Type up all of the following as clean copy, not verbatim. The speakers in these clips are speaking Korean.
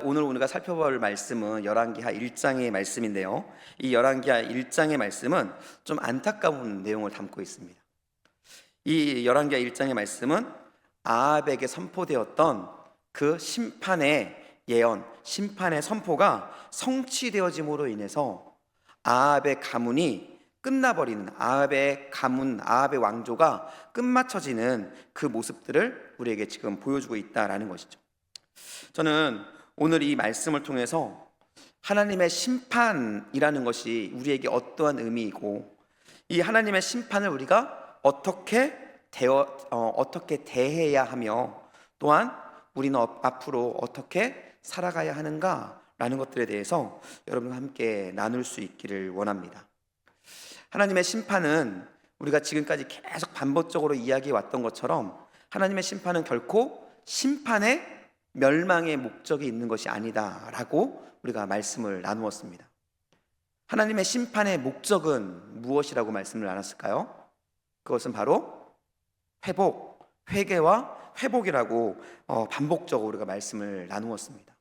오늘 우리가 살펴볼 말씀은 열왕기하 1장의 말씀인데요. 이 열왕기하 1장의 말씀은 좀 안타까운 내용을 담고 있습니다. 이 열왕기하 1장의 말씀은 아합에게 선포되었던 그 심판의 예언, 심판의 선포가 성취되어짐으로 인해서 아합의 가문이 끝나버리는, 아합의 가문, 아합의 왕조가 끝마쳐지는 그 모습들을 우리에게 지금 보여주고 있다라는 것이죠. 저는 오늘 이 말씀을 통해서 하나님의 심판이라는 것이 우리에게 어떠한 의미이고, 이 하나님의 심판을 우리가 어떻게 대해야 하며, 또한 우리는 앞으로 어떻게 살아가야 하는가라는 것들에 대해서 여러분과 함께 나눌 수 있기를 원합니다. 하나님의 심판은 우리가 지금까지 계속 반복적으로 이야기해 왔던 것처럼, 하나님의 심판은 결코 심판의 멸망의 목적이 있는 것이 아니다라고 우리가 말씀을 나누었습니다. 하나님의 심판의 목적은 무엇이라고 말씀을 나눴을까요? 그것은 바로 회복, 회개와 회복이라고 반복적으로 우리가 말씀을 나누었습니다.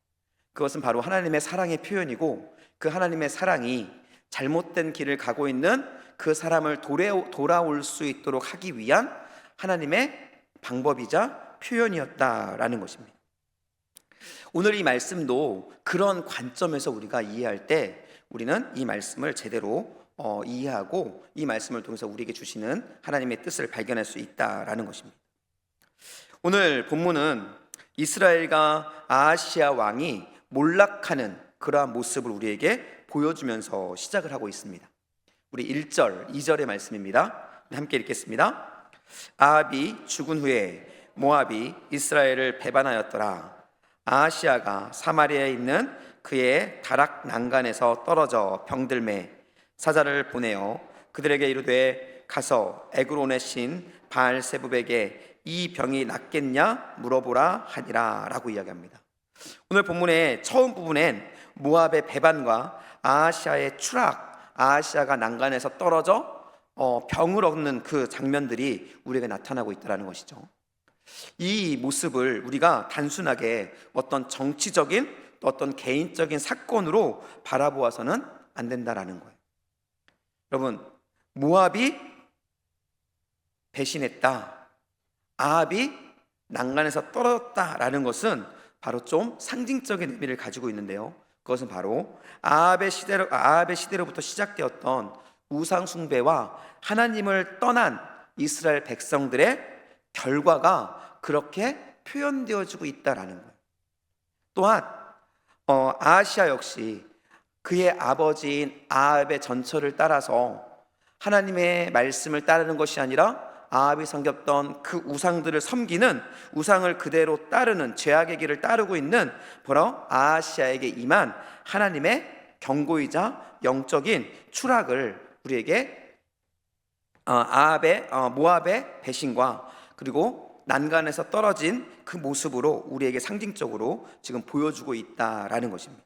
그것은 바로 하나님의 사랑의 표현이고, 그 하나님의 사랑이 잘못된 길을 가고 있는 그 사람을 돌아올 수 있도록 하기 위한 하나님의 방법이자 표현이었다라는 것입니다. 오늘 이 말씀도 그런 관점에서 우리가 이해할 때 우리는 이 말씀을 제대로 이해하고, 이 말씀을 통해서 우리에게 주시는 하나님의 뜻을 발견할 수 있다라는 것입니다. 오늘 본문은 이스라엘과 아하시아 왕이 몰락하는 그러한 모습을 우리에게 보여주면서 시작을 하고 있습니다. 우리 1절, 2절의 말씀입니다. 함께 읽겠습니다. 아합이 죽은 후에 모압이 이스라엘을 배반하였더라. 아하시아가 사마리아에 있는 그의 다락 난간에서 떨어져 병들매 사자를 보내어 그들에게 이르되 가서 에그론의 신 바알세붑에게 이 병이 낫겠냐 물어보라 하니라 라고 이야기합니다. 오늘 본문의 처음 부분엔 모압의 배반과 아하시아의 추락, 아하시아가 난간에서 떨어져 병을 얻는 그 장면들이 우리에게 나타나고 있다는 것이죠. 이 모습을 우리가 단순하게 어떤 정치적인, 또 어떤 개인적인 사건으로 바라보아서는 안 된다라는 거예요. 여러분, 모압이 배신했다, 아합이 난간에서 떨어졌다라는 것은 바로 좀 상징적인 의미를 가지고 있는데요. 그것은 바로 아합의 시대로부터 시작되었던 우상 숭배와 하나님을 떠난 이스라엘 백성들의 결과가 그렇게 표현되어지고 있다라는 거예요. 또한 아하시아 역시 그의 아버지인 아합의 전철을 따라서 하나님의 말씀을 따르는 것이 아니라 아합이 섬겼던 그 우상들을 섬기는, 우상을 그대로 따르는 죄악의 길을 따르고 있는 바로 아하시아에게 임한 하나님의 경고이자 영적인 추락을 우리에게 모압의 배신과 그리고 난간에서 떨어진 그 모습으로 우리에게 상징적으로 지금 보여주고 있다라는 것입니다.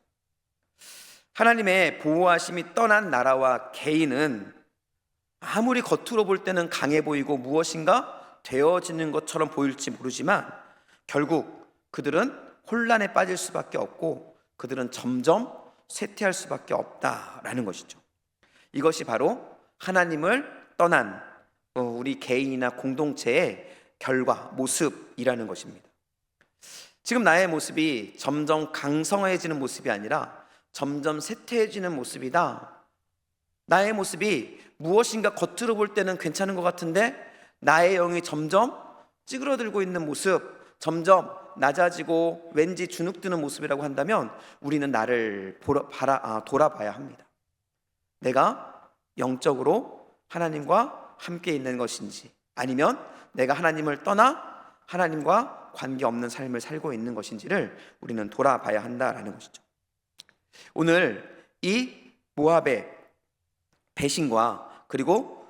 하나님의 보호하심이 떠난 나라와 개인은 아무리 겉으로 볼 때는 강해 보이고 무엇인가 되어지는 것처럼 보일지 모르지만, 결국 그들은 혼란에 빠질 수밖에 없고 그들은 점점 쇠퇴할 수밖에 없다라는 것이죠. 이것이 바로 하나님을 떠난 우리 개인이나 공동체의 결과, 모습이라는 것입니다. 지금 나의 모습이 점점 강성해지는 모습이 아니라 점점 쇠퇴해지는 모습이다. 나의 모습이 무엇인가 겉으로 볼 때는 괜찮은 것 같은데 나의 영이 점점 찌그러들고 있는 모습, 점점 낮아지고 왠지 주눅드는 모습이라고 한다면 우리는 나를 돌아봐야 합니다. 내가 영적으로 하나님과 함께 있는 것인지, 아니면 내가 하나님을 떠나 하나님과 관계없는 삶을 살고 있는 것인지를 우리는 돌아봐야 한다라는 것이죠. 오늘 이 모압의 배신과 그리고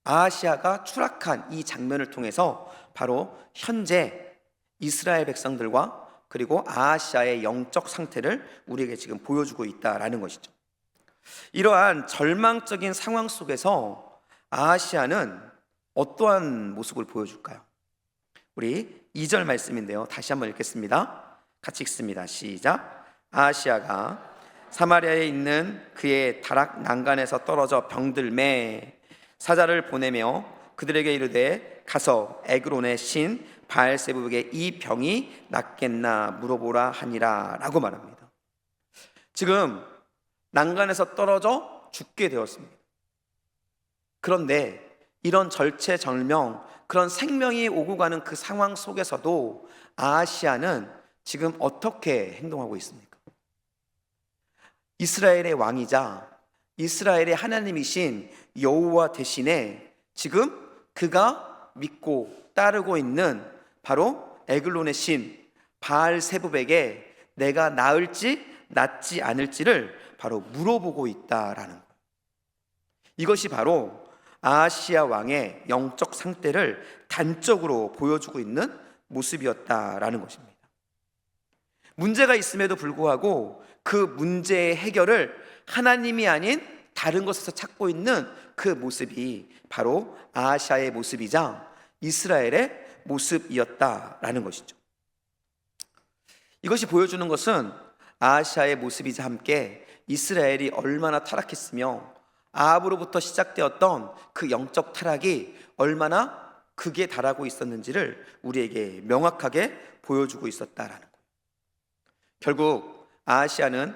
아하시아가 추락한 이 장면을 통해서 바로 현재 이스라엘 백성들과 그리고 아하시아의 영적 상태를 우리에게 지금 보여주고 있다라는 것이죠. 이러한 절망적인 상황 속에서 아하시아는 어떠한 모습을 보여줄까요? 우리 2절 말씀인데요, 다시 한번 읽겠습니다. 같이 읽습니다. 시작. 아하시아가 사마리아에 있는 그의 다락 난간에서 떨어져 병들매 사자를 보내며 그들에게 이르되 가서 에그론의 신 바알세불에게 이 병이 낫겠나 물어보라 하니라 라고 말합니다. 지금 난간에서 떨어져 죽게 되었습니다. 그런데 이런 절체절명, 그런 생명이 오고 가는 그 상황 속에서도 아하시아는 지금 어떻게 행동하고 있습니까? 이스라엘의 왕이자 이스라엘의 하나님이신 여호와 대신에 지금 그가 믿고 따르고 있는 바로 에글론의 신 바알세불에게 내가 나을지 낫지 않을지를 바로 물어보고 있다라는 거예요. 이것이 바로 아하시아 왕의 영적 상태를 단적으로 보여주고 있는 모습이었다라는 것입니다. 문제가 있음에도 불구하고 그 문제의 해결을 하나님이 아닌 다른 것에서 찾고 있는 그 모습이 바로 아하시아의 모습이자 이스라엘의 모습이었다라는 것이죠. 이것이 보여주는 것은 아하시아의 모습이자 함께 이스라엘이 얼마나 타락했으며 아합으로부터 시작되었던 그 영적 타락이 얼마나 극에 달하고 있었는지를 우리에게 명확하게 보여주고 있었다라는 거예요. 결국 아하시아는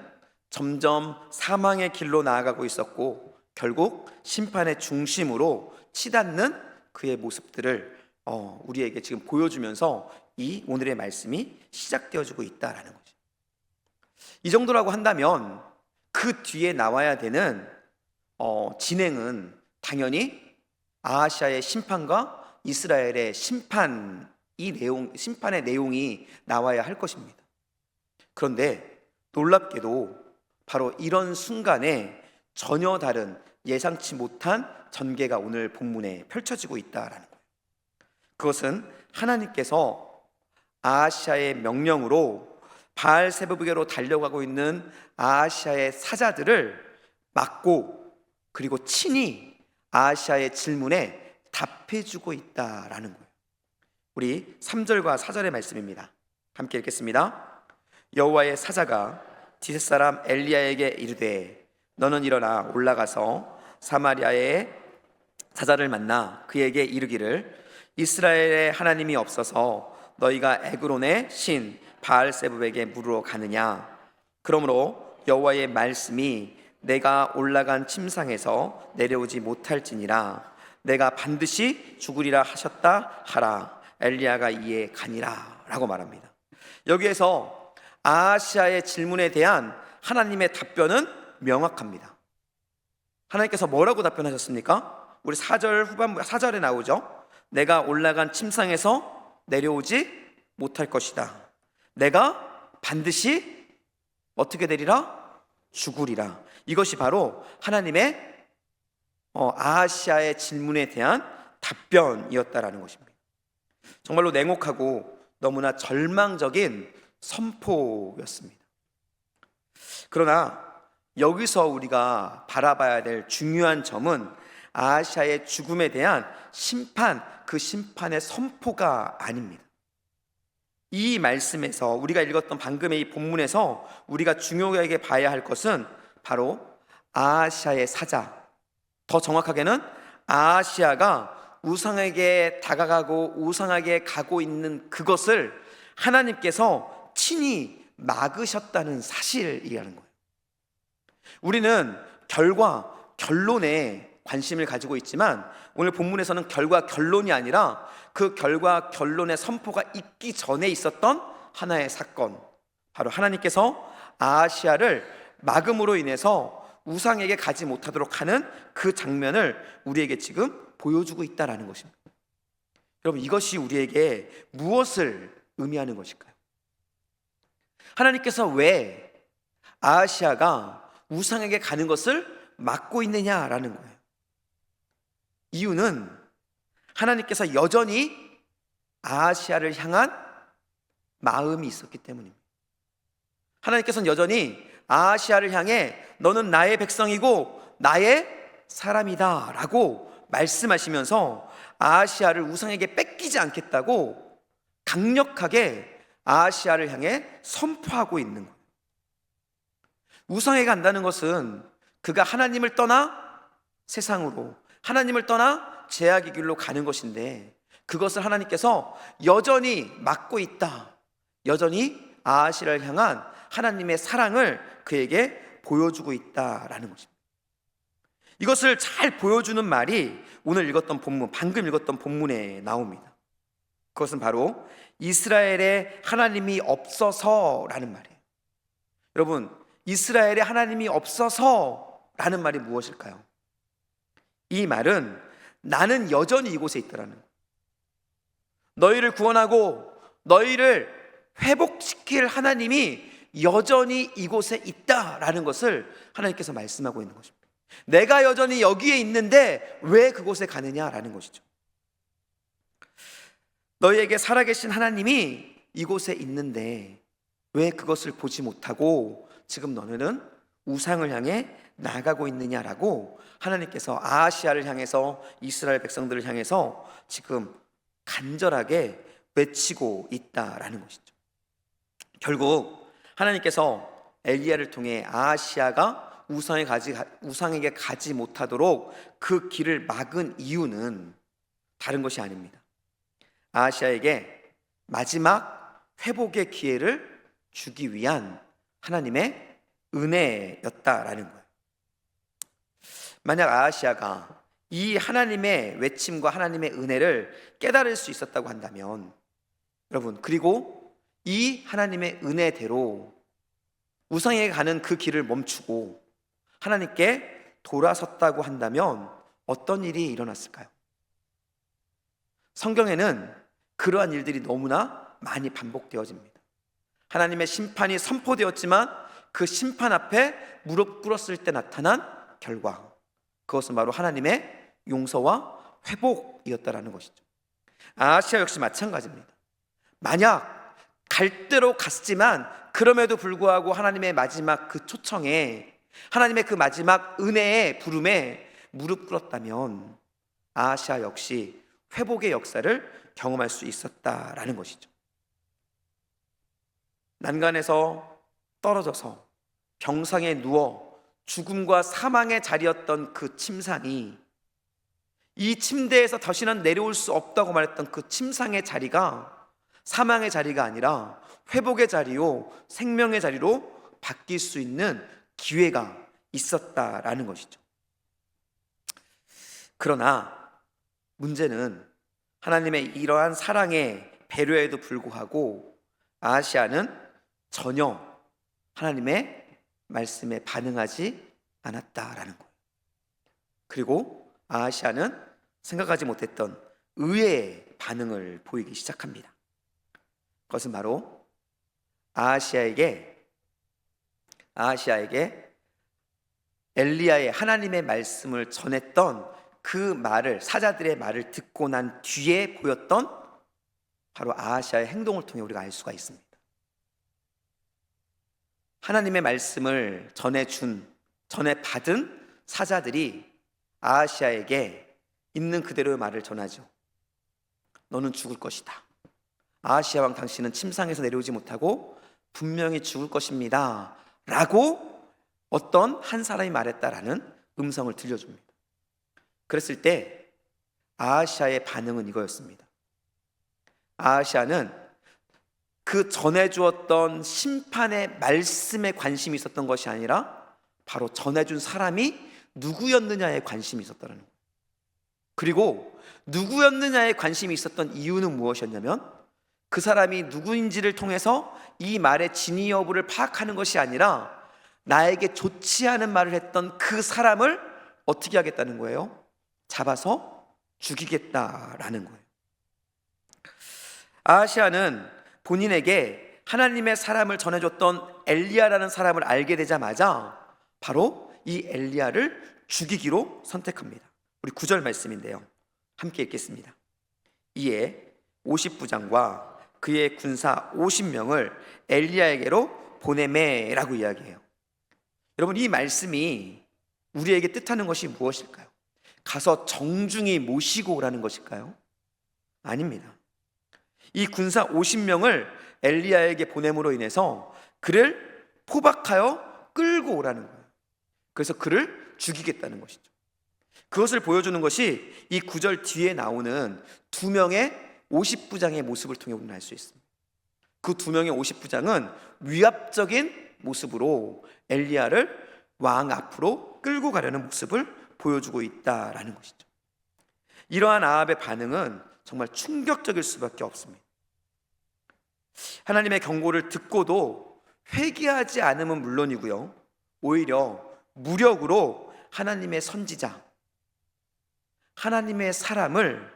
점점 사망의 길로 나아가고 있었고 결국 심판의 중심으로 치닫는 그의 모습들을 우리에게 지금 보여주면서 이 오늘의 말씀이 시작되어지고 있다라는 거죠. 이 정도라고 한다면 그 뒤에 나와야 되는 진행은 당연히 아하시아의 심판과 이스라엘의 심판의 내용이 나와야 할 것입니다. 그런데 놀랍게도 바로 이런 순간에 전혀 다른 예상치 못한 전개가 오늘 본문에 펼쳐지고 있다라는 거예요. 그것은 하나님께서 아하시아의 명령으로 바알세불에게로 달려가고 있는 아하시아의 사자들을 막고 그리고 친히 아하시아의 질문에 답해주고 있다라는 거예요. 우리 3절과 4절의 말씀입니다. 함께 읽겠습니다. 여호와의 사자가 디셋 사람 엘리야에게 이르되 너는 일어나 올라가서 사마리아의 사자를 만나 그에게 이르기를 이스라엘의 하나님이 없어서 너희가 에그론의 신 바알세불에게 물으러 가느냐. 그러므로 여호와의 말씀이 내가 올라간 침상에서 내려오지 못할지니라. 내가 반드시 죽으리라 하셨다 하라. 엘리야가 이에 가니라 라고 말합니다. 여기에서 아하시아의 질문에 대한 하나님의 답변은 명확합니다. 하나님께서 뭐라고 답변하셨습니까? 우리 4절 후반부 4절에 나오죠. 내가 올라간 침상에서 내려오지 못할 것이다. 내가 반드시 어떻게 되리라? 죽으리라. 이것이 바로 하나님의 아하시아의 질문에 대한 답변이었다라는 것입니다. 정말로 냉혹하고 너무나 절망적인 선포였습니다. 그러나 여기서 우리가 바라봐야 될 중요한 점은 아하시아의 죽음에 대한 심판, 그 심판의 선포가 아닙니다. 이 말씀에서 우리가 읽었던 방금의 이 본문에서 우리가 중요하게 봐야 할 것은 바로 아하시아의 사자, 더 정확하게는 아하시아가 우상에게 다가가고 우상에게 가고 있는 그것을 하나님께서 친히 막으셨다는 사실이라는 거예요. 우리는 결과, 결론에 관심을 가지고 있지만 오늘 본문에서는 결과, 결론이 아니라 그 결과, 결론의 선포가 있기 전에 있었던 하나의 사건, 바로 하나님께서 아하시아를 막음으로 인해서 우상에게 가지 못하도록 하는 그 장면을 우리에게 지금 보여주고 있다는 것입니다. 여러분, 이것이 우리에게 무엇을 의미하는 것일까요? 하나님께서 왜 아하시아가 우상에게 가는 것을 막고 있느냐라는 거예요. 이유는 하나님께서 여전히 아하시아를 향한 마음이 있었기 때문입니다. 하나님께서는 여전히 아하시아를 향해 너는 나의 백성이고 나의 사람이다 라고 말씀하시면서 아하시아를 우상에게 뺏기지 않겠다고 강력하게 아하시야를 향해 선포하고 있는 거예요. 우상에 간다는 것은 그가 하나님을 떠나 세상으로, 하나님을 떠나 죄악의 길로 가는 것인데, 그것을 하나님께서 여전히 막고 있다. 여전히 아하시야를 향한 하나님의 사랑을 그에게 보여주고 있다라는 것입니다. 이것을 잘 보여주는 말이 오늘 읽었던 본문, 방금 읽었던 본문에 나옵니다. 그것은 바로 이스라엘에 하나님이 없어서라는 말이에요. 여러분, 이스라엘에 하나님이 없어서라는 말이 무엇일까요? 이 말은 나는 여전히 이곳에 있다라는 거예요. 너희를 구원하고 너희를 회복시킬 하나님이 여전히 이곳에 있다라는 것을 하나님께서 말씀하고 있는 것입니다. 내가 여전히 여기에 있는데 왜 그곳에 가느냐라는 것이죠. 너희에게 살아계신 하나님이 이곳에 있는데 왜 그것을 보지 못하고 지금 너희는 우상을 향해 나아가고 있느냐라고 하나님께서 아하시야를 향해서, 이스라엘 백성들을 향해서 지금 간절하게 외치고 있다라는 것이죠. 결국 하나님께서 엘리야를 통해 아하시야가 우상에게 가지 못하도록 그 길을 막은 이유는 다른 것이 아닙니다. 아하시야에게 마지막 회복의 기회를 주기 위한 하나님의 은혜였다라는 거예요. 만약 아하시야가 이 하나님의 외침과 하나님의 은혜를 깨달을 수 있었다고 한다면, 여러분, 그리고 이 하나님의 은혜대로 우상에게 가는 그 길을 멈추고 하나님께 돌아섰다고 한다면 어떤 일이 일어났을까요? 성경에는 그러한 일들이 너무나 많이 반복되어집니다. 하나님의 심판이 선포되었지만 그 심판 앞에 무릎 꿇었을 때 나타난 결과, 그것은 바로 하나님의 용서와 회복이었다라는 것이죠. 아하시야 역시 마찬가지입니다. 만약 갈 대로 갔지만 그럼에도 불구하고 하나님의 마지막 그 초청에, 하나님의 그 마지막 은혜의 부름에 무릎 꿇었다면 아하시야 역시 회복의 역사를 경험할 수 있었다라는 것이죠. 난간에서 떨어져서 병상에 누워 죽음과 사망의 자리였던 그 침상이, 이 침대에서 다시는 내려올 수 없다고 말했던 그 침상의 자리가 사망의 자리가 아니라 회복의 자리요, 생명의 자리로 바뀔 수 있는 기회가 있었다라는 것이죠. 그러나 문제는 하나님의 이러한 사랑의 배려에도 불구하고 아하시야는 전혀 하나님의 말씀에 반응하지 않았다라는 거예요. 그리고 아하시야는 생각하지 못했던 의외의 반응을 보이기 시작합니다. 그것은 바로 아하시야에게 엘리야의 하나님의 말씀을 전했던 그 말을, 사자들의 말을 듣고 난 뒤에 보였던 바로 아하시야의 행동을 통해 우리가 알 수가 있습니다. 하나님의 말씀을 전해 받은 사자들이 아하시야에게 있는 그대로의 말을 전하죠. 너는 죽을 것이다. 아하시야 왕, 당신은 침상에서 내려오지 못하고 분명히 죽을 것입니다 라고 어떤 한 사람이 말했다라는 음성을 들려줍니다. 그랬을 때 아하시야의 반응은 이거였습니다. 아하시야는 그 전해주었던 심판의 말씀에 관심이 있었던 것이 아니라 바로 전해준 사람이 누구였느냐에 관심이 있었다는 거예요. 그리고 누구였느냐에 관심이 있었던 이유는 무엇이었냐면, 그 사람이 누구인지를 통해서 이 말의 진위 여부를 파악하는 것이 아니라 나에게 좋지 않은 말을 했던 그 사람을 어떻게 하겠다는 거예요? 잡아서 죽이겠다라는 거예요. 아하시야는 본인에게 하나님의 사람을 전해줬던 엘리야라는 사람을 알게 되자마자 바로 이 엘리야를 죽이기로 선택합니다. 우리 9절 말씀인데요, 함께 읽겠습니다. 이에 50부장과 그의 군사 50명을 엘리야에게로 보내매라고 이야기해요. 여러분, 이 말씀이 우리에게 뜻하는 것이 무엇일까요? 가서 정중히 모시고 오라는 것일까요? 아닙니다. 이 군사 50명을 엘리야에게 보냄으로 인해서 그를 포박하여 끌고 오라는 거예요. 그래서 그를 죽이겠다는 것이죠. 그것을 보여주는 것이 이 9절 뒤에 나오는 두 명의 50부장의 모습을 통해 우리는 알 수 있습니다. 그 두 명의 50부장은 위압적인 모습으로 엘리야를 왕 앞으로 끌고 가려는 모습을 보여주고 있다라는 것이죠. 이러한 아합의 반응은 정말 충격적일 수밖에 없습니다. 하나님의 경고를 듣고도 회개하지 않으면 물론이고요, 오히려 무력으로 하나님의 선지자, 하나님의 사람을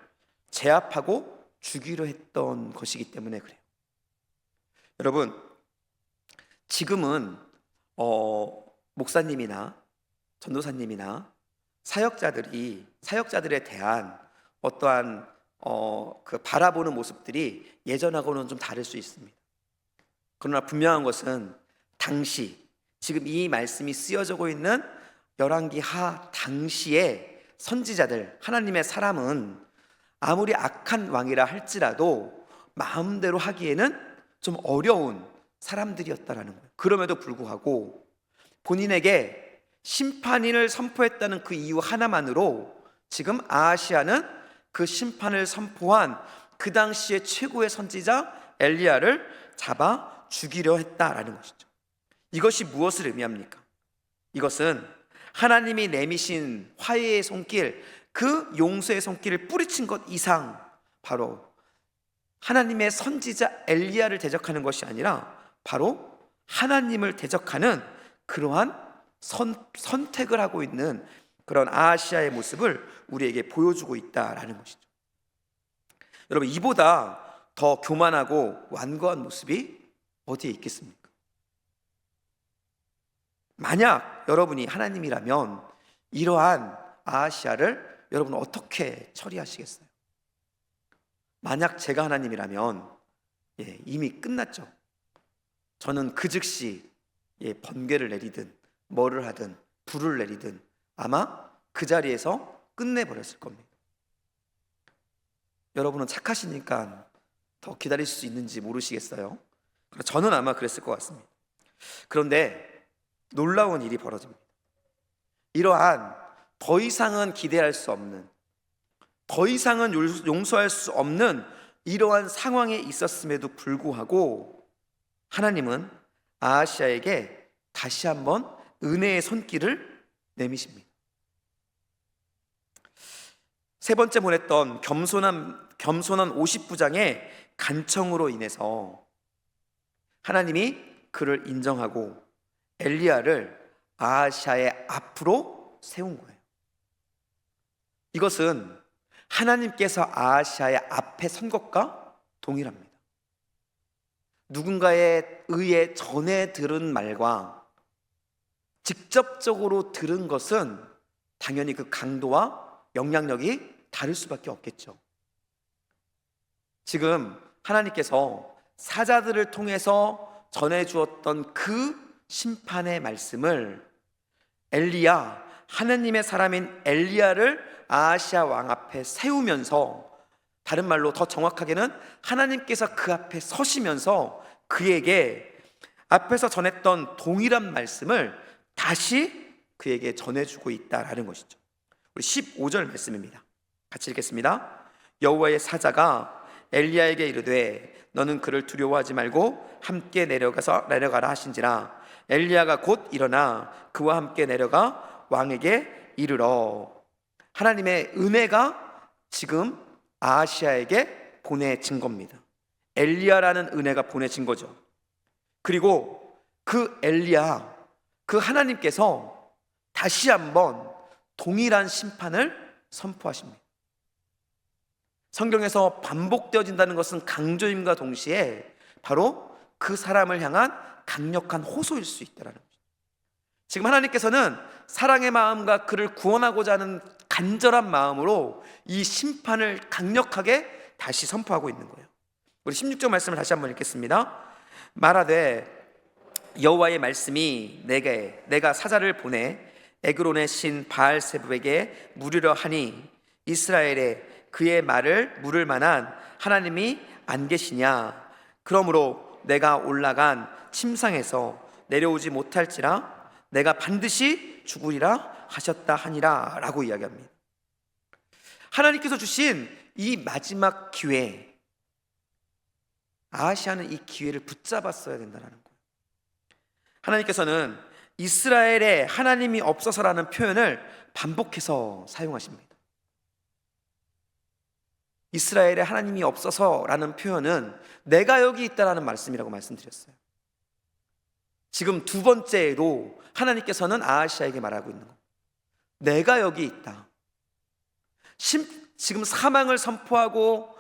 제압하고 죽이려 했던 것이기 때문에 그래요. 여러분, 지금은 목사님이나 전도사님이나 사역자들에 대한 어떠한 그 바라보는 모습들이 예전하고는 좀 다를 수 있습니다. 그러나 분명한 것은 당시, 지금 이 말씀이 쓰여지고 있는 열왕기 하 당시의 선지자들, 하나님의 사람은 아무리 악한 왕이라 할지라도 마음대로 하기에는 좀 어려운 사람들이었다라는 거예요. 그럼에도 불구하고 본인에게 심판인을 선포했다는 그 이유 하나만으로 지금 아하시아는 그 심판을 선포한 그 당시의 최고의 선지자 엘리야를 잡아 죽이려 했다라는 것이죠. 이것이 무엇을 의미합니까? 이것은 하나님이 내미신 화해의 손길, 그 용서의 손길을 뿌리친 것 이상 바로 하나님의 선지자 엘리야를 대적하는 것이 아니라 바로 하나님을 대적하는 그러한 선택을 하고 있는 그런 아하시아의 모습을 우리에게 보여주고 있다라는 것이죠. 여러분, 이보다 더 교만하고 완고한 모습이 어디에 있겠습니까? 만약 여러분이 하나님이라면 이러한 아하시아를 여러분은 어떻게 처리하시겠어요? 만약 제가 하나님이라면 이미 끝났죠. 저는 그 즉시 번개를 내리든 뭐를 하든 불을 내리든 아마 그 자리에서 끝내버렸을 겁니다. 여러분은 착하시니까 더 기다릴 수 있는지 모르시겠어요? 저는 아마 그랬을 것 같습니다. 그런데 놀라운 일이 벌어집니다. 이러한 더 이상은 기대할 수 없는, 더 이상은 용서할 수 없는 이러한 상황에 있었음에도 불구하고 하나님은 아하시아에게 다시 한번 은혜의 손길을 내미십니다. 세 번째 보냈던 겸손한 50부장의 간청으로 인해서 하나님이 그를 인정하고 엘리야를 아하시아의 앞으로 세운 거예요. 이것은 하나님께서 아하시아의 앞에 선 것과 동일합니다. 누군가에 의해 전해 들은 말과 직접적으로 들은 것은 당연히 그 강도와 영향력이 다를 수밖에 없겠죠. 지금 하나님께서 사자들을 통해서 전해주었던 그 심판의 말씀을 엘리야, 하나님의 사람인 엘리야를 아하시아 왕 앞에 세우면서, 다른 말로 더 정확하게는 하나님께서 그 앞에 서시면서 그에게 앞에서 전했던 동일한 말씀을 다시 그에게 전해주고 있다라는 것이죠. 우리 15절 말씀입니다. 같이 읽겠습니다. 여호와의 사자가 엘리야에게 이르되 너는 그를 두려워하지 말고 함께 내려가라 하신지라. 엘리야가 곧 일어나 그와 함께 내려가 왕에게 이르러. 하나님의 은혜가 지금 아하시아에게 보내진 겁니다. 엘리야라는 은혜가 보내진 거죠. 그리고 그 엘리야, 그 하나님께서 다시 한번 동일한 심판을 선포하십니다. 성경에서 반복되어진다는 것은 강조임과 동시에 바로 그 사람을 향한 강력한 호소일 수 있다는 거죠. 지금 하나님께서는 사랑의 마음과 그를 구원하고자 하는 간절한 마음으로 이 심판을 강력하게 다시 선포하고 있는 거예요. 우리 16절 말씀을 다시 한번 읽겠습니다. 말하되 여호와의 말씀이 내가 사자를 보내 에그론의 신 바알세불에게 물으려 하니 이스라엘에 그의 말을 물을 만한 하나님이 안 계시냐? 그러므로 내가 올라간 침상에서 내려오지 못할지라 내가 반드시 죽으리라 하셨다 하니라 라고 이야기합니다. 하나님께서 주신 이 마지막 기회, 아하시아는 이 기회를 붙잡았어야 된다는 거예요. 하나님께서는 이스라엘에 하나님이 없어서라는 표현을 반복해서 사용하십니다. 이스라엘에 하나님이 없어서라는 표현은 내가 여기 있다라는 말씀이라고 말씀드렸어요. 지금 두 번째로 하나님께서는 아하시아에게 말하고 있는 겁니다. 내가 여기 있다. 지금 사망을 선포하고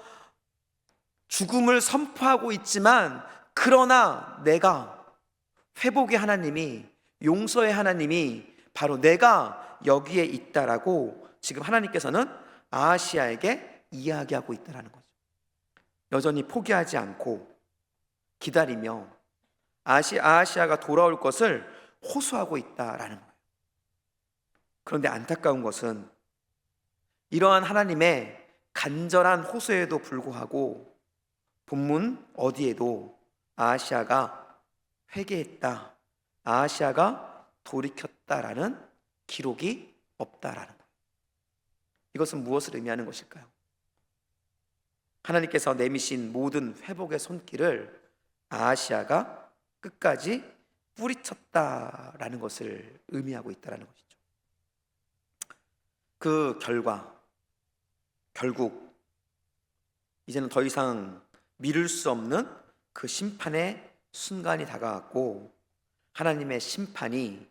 죽음을 선포하고 있지만, 그러나 내가 회복의 하나님이, 용서의 하나님이 바로 내가 여기에 있다라고 지금 하나님께서는 아하시아에게 이야기하고 있다는 거죠. 여전히 포기하지 않고 기다리며 아하시아가 돌아올 것을 호소하고 있다라는 거예요. 그런데 안타까운 것은 이러한 하나님의 간절한 호소에도 불구하고 본문 어디에도 아하시아가 회개했다, 아하시아가 돌이켰다라는 기록이 없다라는 거예요. 이것은 무엇을 의미하는 것일까요? 하나님께서 내미신 모든 회복의 손길을 아하시아가 끝까지 뿌리쳤다라는 것을 의미하고 있다라는 것이죠. 그 결국 이제는 더 이상 미룰 수 없는 그 심판의 순간이 다가왔고, 하나님의 심판이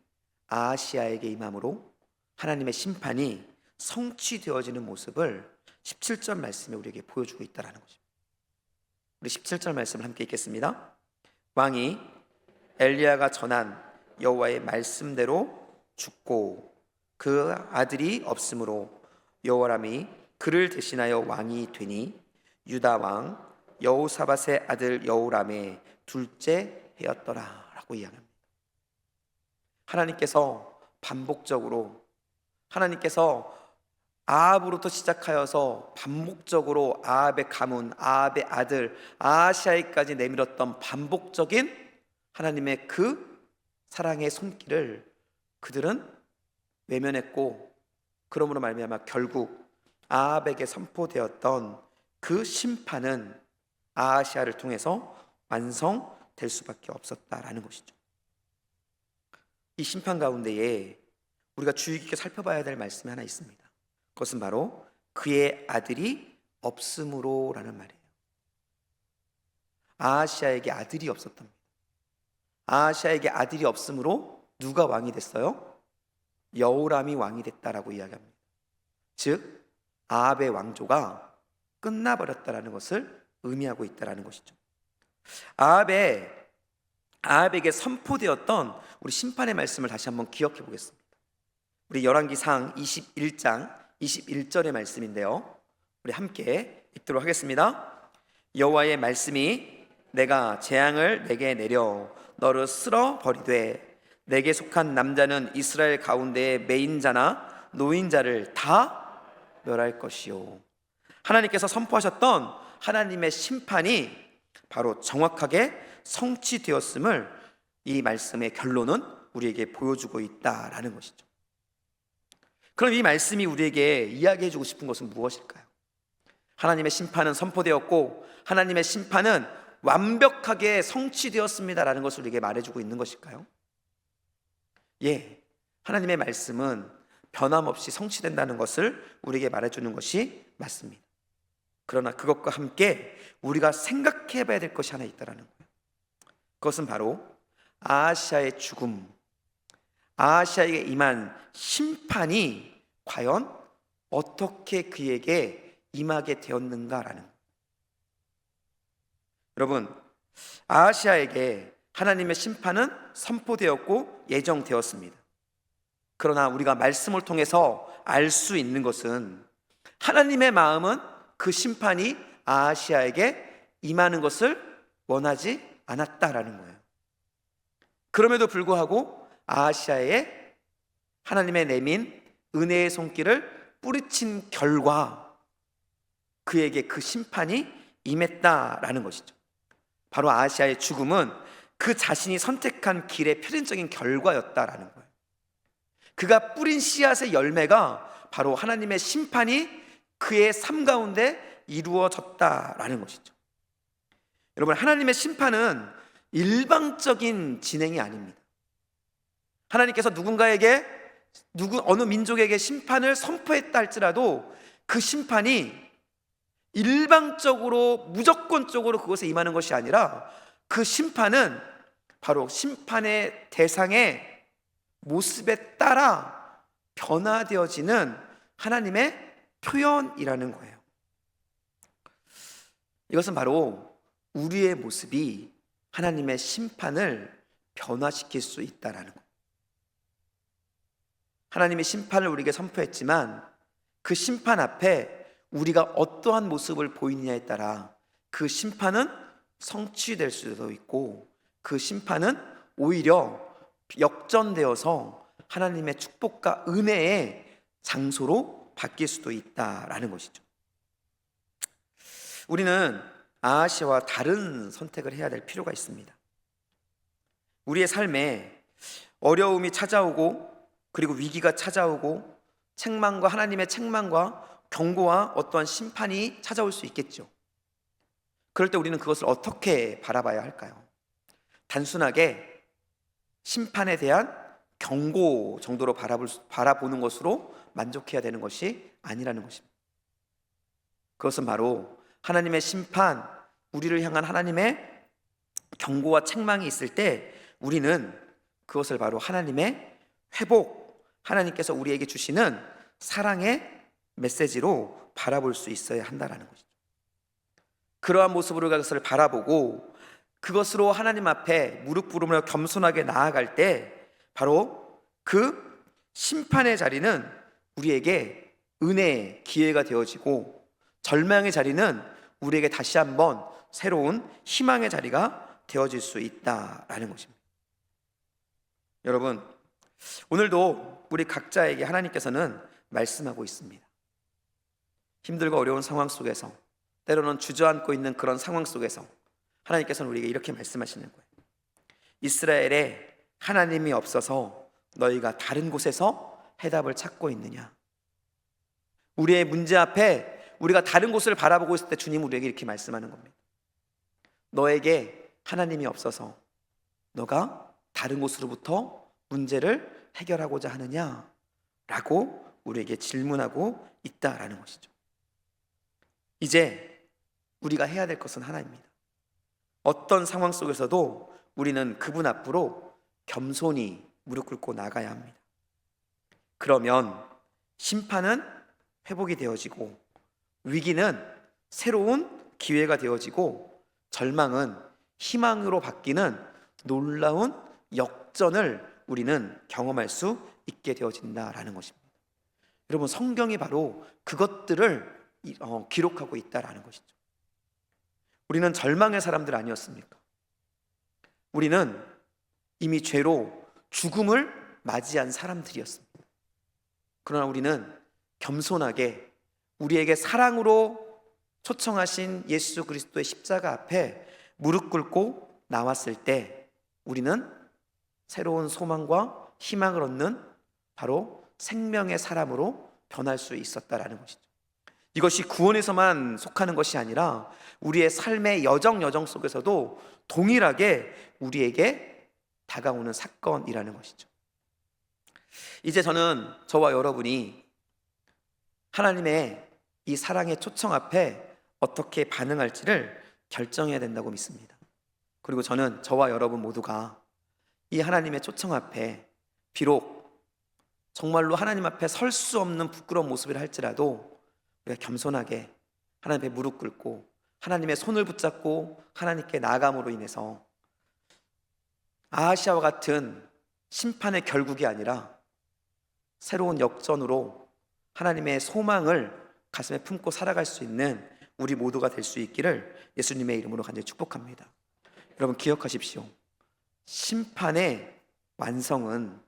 아하시아에게 임함으로 하나님의 심판이 성취되어지는 모습을 17절 말씀에 우리에게 보여주고 있다는 거죠. 우리 17절 말씀을 함께 읽겠습니다. 왕이 엘리야가 전한 여호와의 말씀대로 죽고 그 아들이 없으므로 여호람이 그를 대신하여 왕이 되니 유다 왕 여호사밧의 아들 여호람의 둘째 해였더라 라고 이야기합니다. 하나님께서 반복적으로, 하나님께서 아합으로부터 시작하여서 반복적으로 아합의 가문, 아합의 아들 아하시아에까지 내밀었던 반복적인 하나님의 그 사랑의 손길을 그들은 외면했고, 그러므로 말미암아 결국 아합에게 선포되었던 그 심판은 아하시아를 통해서 완성될 수밖에 없었다라는 것이죠. 이 심판 가운데에 우리가 주의 깊게 살펴봐야 될 말씀이 하나 있습니다. 그것은 바로 그의 아들이 없음으로라는 말이에요. 아하시아에게 아들이 없었답니다. 아하시아에게 아들이 없으므로 누가 왕이 됐어요? 여호람이 왕이 됐다라고 이야기합니다. 즉 아합의 왕조가 끝나버렸다라는 것을 의미하고 있다라는 것이죠. 아합에게 선포되었던 우리 심판의 말씀을 다시 한번 기억해 보겠습니다. 우리 열왕기상 21장 21절의 말씀인데요, 우리 함께 읽도록 하겠습니다. 여호와의 말씀이 내가 재앙을 내게 내려 너를 쓸어 버리되 내게 속한 남자는 이스라엘 가운데에 매인자나 노인자를 다 멸할 것이요. 하나님께서 선포하셨던 하나님의 심판이 바로 정확하게 성취되었음을 이 말씀의 결론은 우리에게 보여주고 있다라는 것이죠. 그럼 이 말씀이 우리에게 이야기해 주고 싶은 것은 무엇일까요? 하나님의 심판은 선포되었고 하나님의 심판은 완벽하게 성취되었습니다라는 것을 우리에게 말해주고 있는 것일까요? 예, 하나님의 말씀은 변함없이 성취된다는 것을 우리에게 말해주는 것이 맞습니다. 그러나 그것과 함께 우리가 생각해 봐야 될 것이 하나 있다는 거예요. 그것은 바로 아하시아의 죽음, 아하시아에게 임한 심판이 과연 어떻게 그에게 임하게 되었는가라는 거예요. 여러분, 아하시아에게 하나님의 심판은 선포되었고 예정되었습니다. 그러나 우리가 말씀을 통해서 알 수 있는 것은 하나님의 마음은 그 심판이 아하시아에게 임하는 것을 원하지 않았다라는 거예요. 그럼에도 불구하고 아하시아에 하나님의 내민 은혜의 손길을 뿌리친 결과 그에게 그 심판이 임했다라는 것이죠. 바로 아하시아의 죽음은 그 자신이 선택한 길의 필연적인 결과였다라는 거예요. 그가 뿌린 씨앗의 열매가 바로 하나님의 심판이 그의 삶 가운데 이루어졌다라는 것이죠. 여러분, 하나님의 심판은 일방적인 진행이 아닙니다. 하나님께서 누군가에게 어느 민족에게 심판을 선포했다 할지라도 그 심판이 일방적으로 무조건적으로 그것에 임하는 것이 아니라 그 심판은 바로 심판의 대상의 모습에 따라 변화되어지는 하나님의 표현이라는 거예요. 이것은 바로 우리의 모습이 하나님의 심판을 변화시킬 수 있다라는 거예요. 하나님의 심판을 우리에게 선포했지만 그 심판 앞에 우리가 어떠한 모습을 보이느냐에 따라 그 심판은 성취될 수도 있고 그 심판은 오히려 역전되어서 하나님의 축복과 은혜의 장소로 바뀔 수도 있다라는 것이죠. 우리는 아하시아와 다른 선택을 해야 될 필요가 있습니다. 우리의 삶에 어려움이 찾아오고 그리고 위기가 찾아오고 책망과 하나님의 책망과 경고와 어떠한 심판이 찾아올 수 있겠죠. 그럴 때 우리는 그것을 어떻게 바라봐야 할까요? 단순하게 심판에 대한 경고 정도로 바라보는 것으로 만족해야 되는 것이 아니라는 것입니다. 그것은 바로 하나님의 심판, 우리를 향한 하나님의 경고와 책망이 있을 때 우리는 그것을 바로 하나님의 회복, 하나님께서 우리에게 주시는 사랑의 메시지로 바라볼 수 있어야 한다는 것이죠. 그러한 모습으로 그것을 바라보고 그것으로 하나님 앞에 무릎 꿇으며 겸손하게 나아갈 때 바로 그 심판의 자리는 우리에게 은혜의 기회가 되어지고 절망의 자리는 우리에게 다시 한번 새로운 희망의 자리가 되어질 수 있다라는 것입니다. 여러분, 오늘도 우리 각자에게 하나님께서는 말씀하고 있습니다. 힘들고 어려운 상황 속에서, 때로는 주저앉고 있는 그런 상황 속에서 하나님께서는 우리에게 이렇게 말씀하시는 거예요. 이스라엘에 하나님이 없어서 너희가 다른 곳에서 해답을 찾고 있느냐? 우리의 문제 앞에 우리가 다른 곳을 바라보고 있을 때 주님은 우리에게 이렇게 말씀하는 겁니다. 너에게 하나님이 없어서 너가 다른 곳으로부터 문제를 해결하고자 하느냐? 라고 우리에게 질문하고 있다라는 것이죠. 이제 우리가 해야 될 것은 하나입니다. 어떤 상황 속에서도 우리는 그분 앞으로 겸손히 무릎 꿇고 나가야 합니다. 그러면 심판은 회복이 되어지고 위기는 새로운 기회가 되어지고 절망은 희망으로 바뀌는 놀라운 역전을 우리는 경험할 수 있게 되어진다라는 것입니다. 여러분, 성경이 바로 그것들을 기록하고 있다라는 것이죠. 우리는 절망의 사람들 아니었습니까? 우리는 이미 죄로 죽음을 맞이한 사람들이었습니다. 그러나 우리는 겸손하게 우리에게 사랑으로 초청하신 예수 그리스도의 십자가 앞에 무릎 꿇고 나왔을 때 우리는 새로운 소망과 희망을 얻는 바로 생명의 사람으로 변할 수 있었다라는 것이죠. 이것이 구원에서만 속하는 것이 아니라 우리의 삶의 여정 속에서도 동일하게 우리에게 다가오는 사건이라는 것이죠. 이제 저와 여러분이 하나님의 이 사랑의 초청 앞에 어떻게 반응할지를 결정해야 된다고 믿습니다. 그리고 저와 여러분 모두가 이 하나님의 초청 앞에 비록 정말로 하나님 앞에 설 수 없는 부끄러운 모습이라 할지라도 우리가 겸손하게 하나님 앞에 무릎 꿇고 하나님의 손을 붙잡고 하나님께 나아감으로 인해서 아하시아와 같은 심판의 결국이 아니라 새로운 역전으로 하나님의 소망을 가슴에 품고 살아갈 수 있는 우리 모두가 될 수 있기를 예수님의 이름으로 간절히 축복합니다. 여러분, 기억하십시오. 심판의 완성은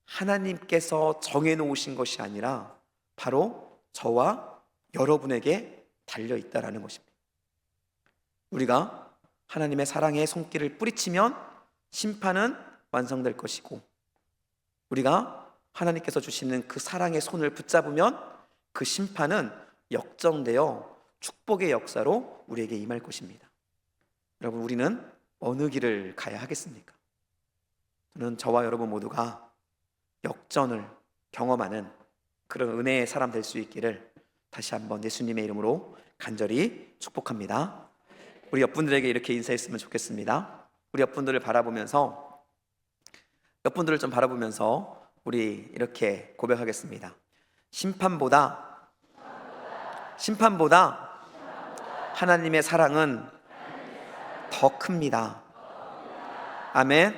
하나님께서 정해놓으신 것이 아니라 바로 저와 여러분에게 달려있다라는 것입니다. 우리가 하나님의 사랑의 손길을 뿌리치면 심판은 완성될 것이고, 우리가 하나님께서 주시는 그 사랑의 손을 붙잡으면 그 심판은 역정되어 축복의 역사로 우리에게 임할 것입니다. 여러분, 우리는 어느 길을 가야 하겠습니까? 저는 저와 여러분 모두가 역전을 경험하는 그런 은혜의 사람 될 수 있기를 다시 한번 예수님의 이름으로 간절히 축복합니다. 우리 옆분들에게 이렇게 인사했으면 좋겠습니다. 우리 옆분들을 바라보면서, 옆분들을 좀 바라보면서 우리 이렇게 고백하겠습니다. 심판보다 하나님의 사랑은 더 큽니다. 아멘.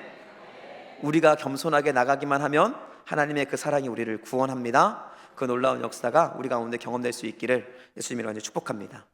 우리가 겸손하게 나가기만 하면 하나님의 그 사랑이 우리를 구원합니다. 그 놀라운 역사가 우리 가운데 경험될 수 있기를 예수님으로 축복합니다.